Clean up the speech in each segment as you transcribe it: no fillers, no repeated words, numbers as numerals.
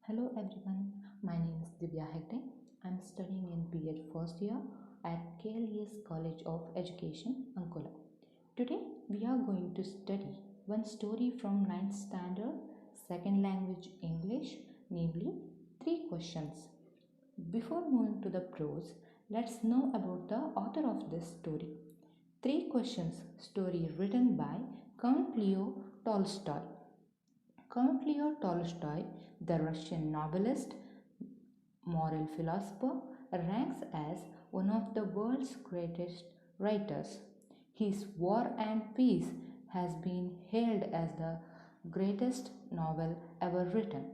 Hello everyone, my name is Divya Hegde. I am studying in B.Ed first year at KLES College of Education, Ankola. Today we are going to study one story from 9th standard, second language English, namely 3 questions. Before moving to the prose, let's know about the author of this story. 3 questions story written by Count Leo Tolstoy. Count Leo Tolstoy, the Russian novelist, moral philosopher, ranks as one of the world's greatest writers. His War and Peace has been hailed as the greatest novel ever written.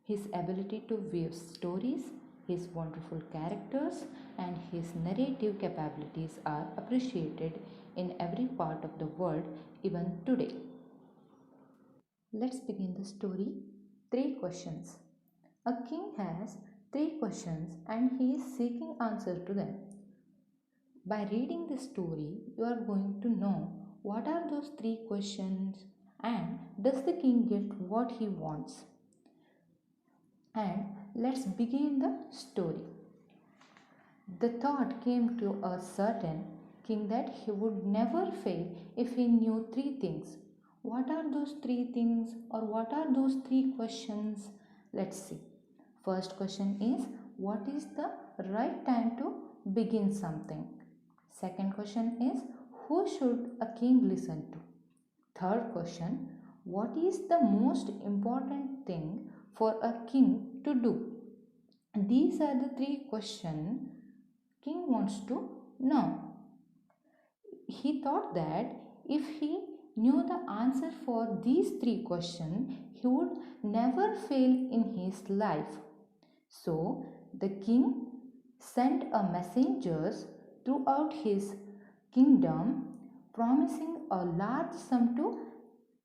His ability to weave stories, his wonderful characters, and his narrative capabilities are appreciated in every part of the world even today. Let's begin the story. 3 questions. A king has 3 questions and he is seeking answers to them. By reading the story, you are going to know what are those 3 questions and does the king get what he wants. And let's begin the story. The thought came to a certain king that he would never fail if he knew 3 things. What are those 3 things or what are those 3 questions? Let's see. First question is, what is the right time to begin something? Second question is, who should a king listen to? Third question, what is the most important thing for a king to do? These are the 3 questions king wants to know. He thought that if he knew the answer for these 3 questions, he would never fail in his life. So the king sent a messengers throughout his kingdom, promising a large sum to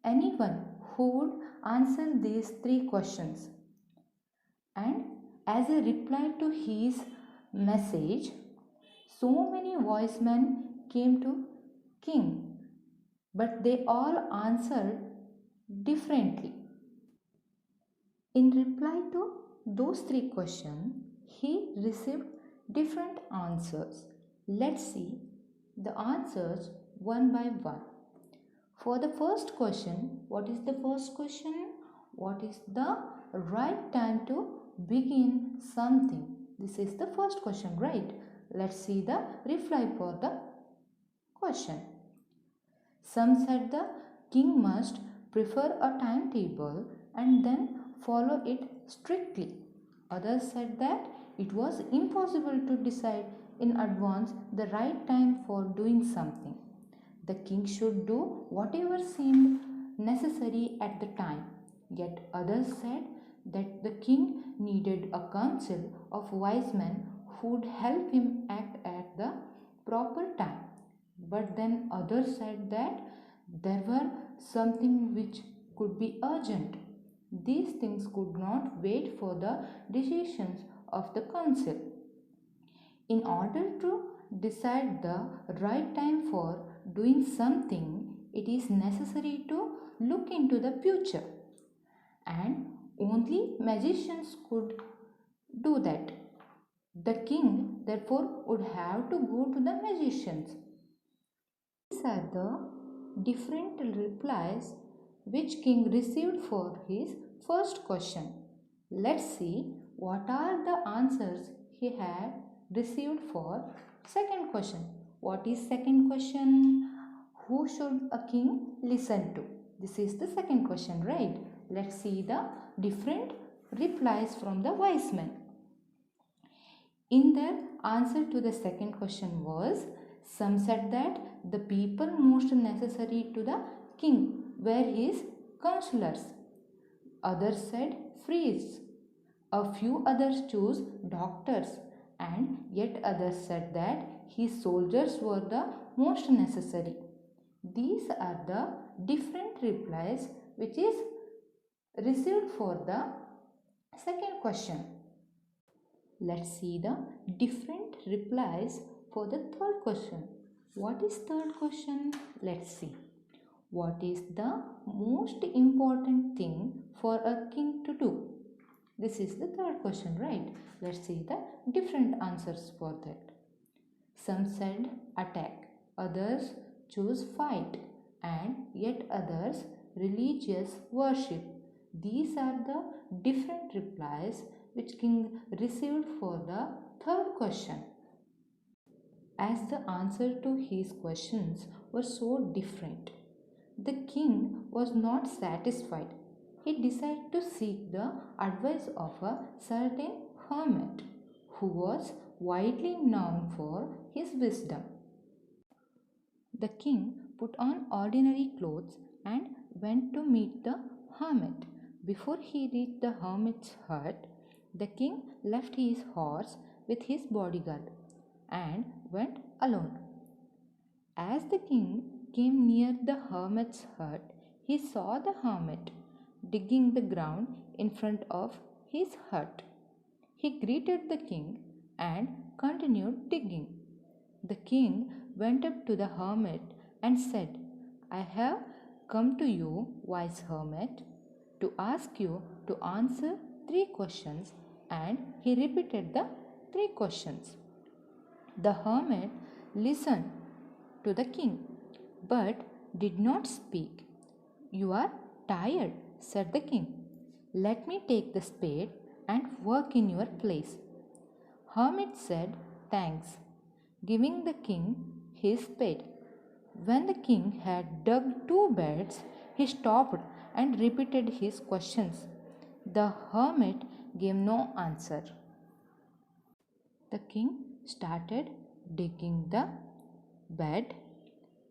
anyone who would answer these 3 questions. And as a reply to his message, so many wise men came to king, but they all answered differently. In reply to those 3 questions, he received different answers. Let's see the answers one by one. For the first question, what is the first question? What is the right time to begin something? This is the first question, right? Let's see the reply for the question. Some said the king must prefer a timetable and then follow it strictly. Others said that it was impossible to decide in advance the right time for doing something. The king should do whatever seemed necessary at the time. Yet others said that the king needed a council of wise men who would help him act at the proper time. But then others said that there were something which could be urgent. These things could not wait for the decisions of the council. In order to decide the right time for doing something, it is necessary to look into the future. And only magicians could do that. The king, therefore, would have to go to the magicians. These are the different replies which king received for his first question. Let's see what are the answers he had received for second question. What is second question? Who should a king listen to? This is the second question, right? Let's see the different replies from the wise men. In their answer to the second question was, some said that the people most necessary to the king were his counselors. Others said priests. A few others chose doctors, and yet others said that his soldiers were the most necessary. These are the different replies which is received for the second question. Let's see the different replies for the third question. What is third question? Let's see. What is the most important thing for a king to do? This is the third question, right? Let's see the different answers for that. Some said attack, others choose fight, and yet others religious worship. These are the different replies which king received for the third question. As the answer to his questions were so different, the king was not satisfied. He decided to seek the advice of a certain hermit who was widely known for his wisdom. The king put on ordinary clothes and went to meet the hermit. Before he reached the hermit's hut, the king left his horse with his bodyguard and went alone. As the king came near the hermit's hut, he saw the hermit digging the ground in front of his hut. He greeted the king and continued digging. The king went up to the hermit and said, I have come to you, wise hermit, to ask you to answer 3 questions, and he repeated the 3 questions. The hermit listened to the king but did not speak. You are tired, said the king. Let me take the spade and work in your place. Hermit said, Thanks, giving the king his spade. When the king had dug 2 beds, he stopped and repeated his questions. The hermit gave no answer. The king started digging the bed,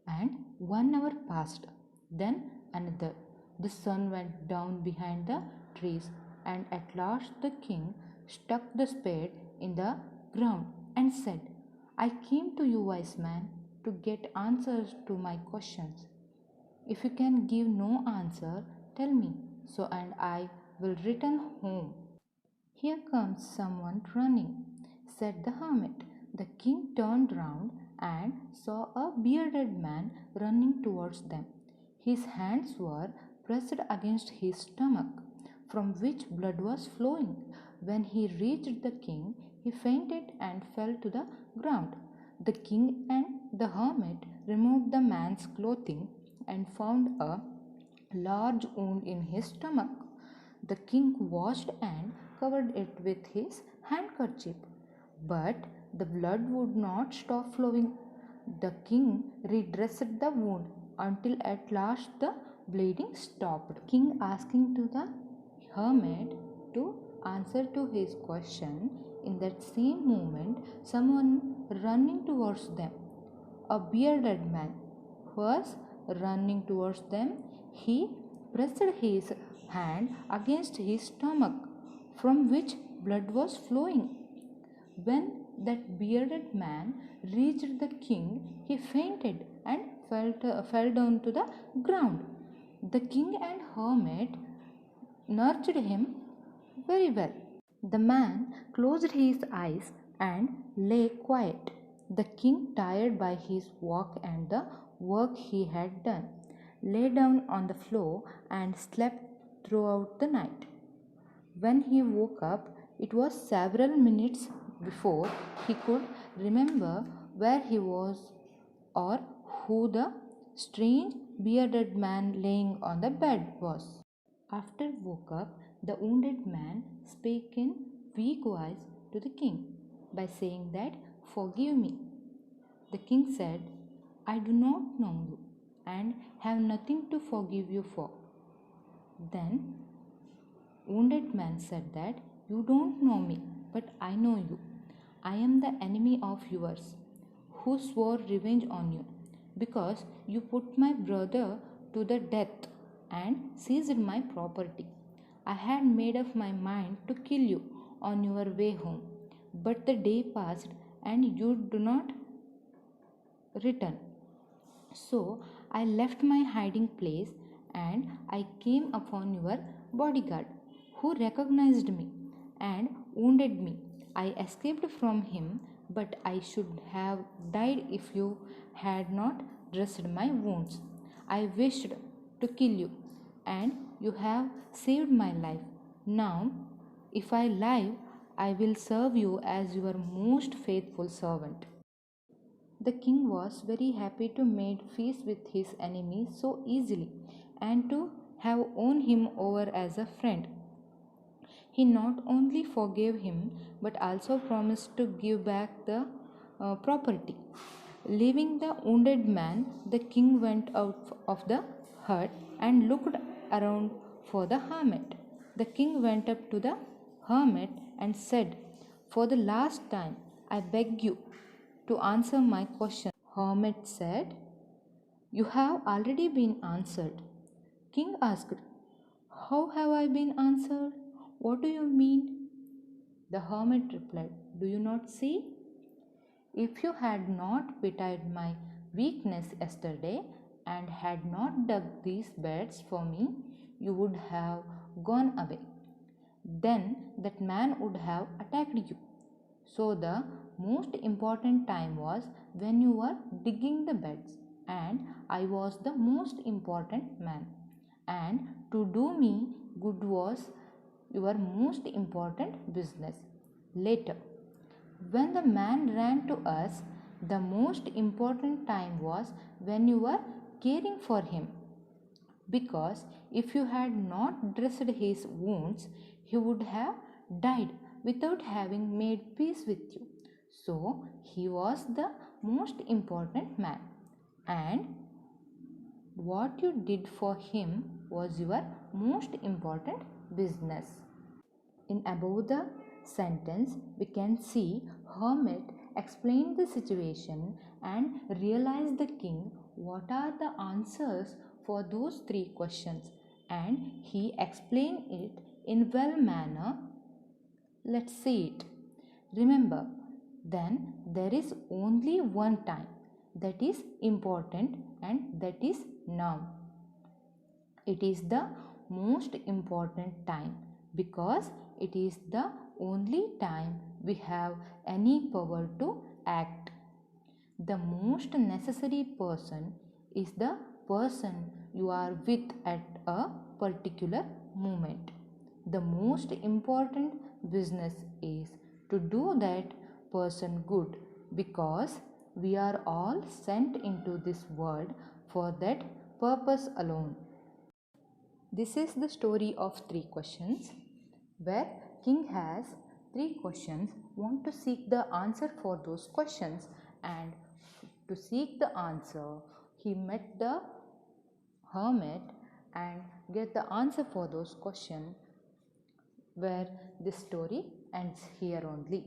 and 1 hour passed, then another. The sun went down behind the trees, and at last the king stuck the spade in the ground and said, I came to you, wise man, to get answers to my questions. If you can give no answer, tell me, so and I will return home. Here comes someone running, said the hermit. The king turned round and saw a bearded man running towards them. His hands were pressed against his stomach, from which blood was flowing. When he reached the king, he fainted and fell to the ground. The king and the hermit removed the man's clothing and found a large wound in his stomach. The king washed and covered it with his handkerchief, but the blood would not stop flowing. The king redressed the wound until at last the bleeding stopped. King asking to the hermit to answer to his question. In that same moment, someone running towards them, a bearded man, was running towards them. He pressed his hand against his stomach, from which blood was flowing. When that bearded man reached the king, he fainted and fell down to the ground. The king and hermit nurtured him very well. The man closed his eyes and lay quiet. The king, tired by his walk and the work he had done, lay down on the floor and slept throughout the night. When he woke up, it was several minutes before he could remember where he was or who the strange bearded man laying on the bed was. After woke up, the wounded man spake in weak voice to the king by saying that, Forgive me. The king said, I do not know you and have nothing to forgive you for. Then wounded man said that, You don't know me, but I know you. I am the enemy of yours, who swore revenge on you, because you put my brother to the death and seized my property. I had made up my mind to kill you on your way home, but the day passed and you do not return. So I left my hiding place and I came upon your bodyguard, who recognized me and wounded me. I escaped from him, but I should have died if you had not dressed my wounds. I wished to kill you, and you have saved my life. Now If I live, I will serve you as your most faithful servant. The king was very happy to make peace with his enemy so easily and to have won him over as a friend. He not only forgave him but also promised to give back the property. Leaving the wounded man, the king went out of the hut and looked around for the hermit. The king went up to the hermit and said, "For the last time, I beg you to answer my question." Hermit said, "You have already been answered." King asked, "How have I been answered? What do you mean?" The hermit replied, "Do you not see? If you had not pitied my weakness yesterday and had not dug these beds for me, you would have gone away. Then that man would have attacked you. So the most important time was when you were digging the beds, and I was the most important man. And to do me good was your most important business. Later, when the man ran to us, the most important time was when you were caring for him. Because if you had not dressed his wounds, he would have died without having made peace with you. So he was the most important man. And what you did for him was your most important business. In above the sentence, we can see hermit explained the situation and realized the king what are the answers for those three questions, and he explained it in well manner. Let's see it. Remember, then there is only one time that is important, and that is now. It is the most important time because it is the only time we have any power to act. The most necessary person is the person you are with at a particular moment. The most important business is to do that person good because we are all sent into this world for that purpose alone. This is the story of three questions where king has three questions, want to seek the answer for those questions, and to seek the answer he met the hermit and get the answer for those questions, where this story ends here only.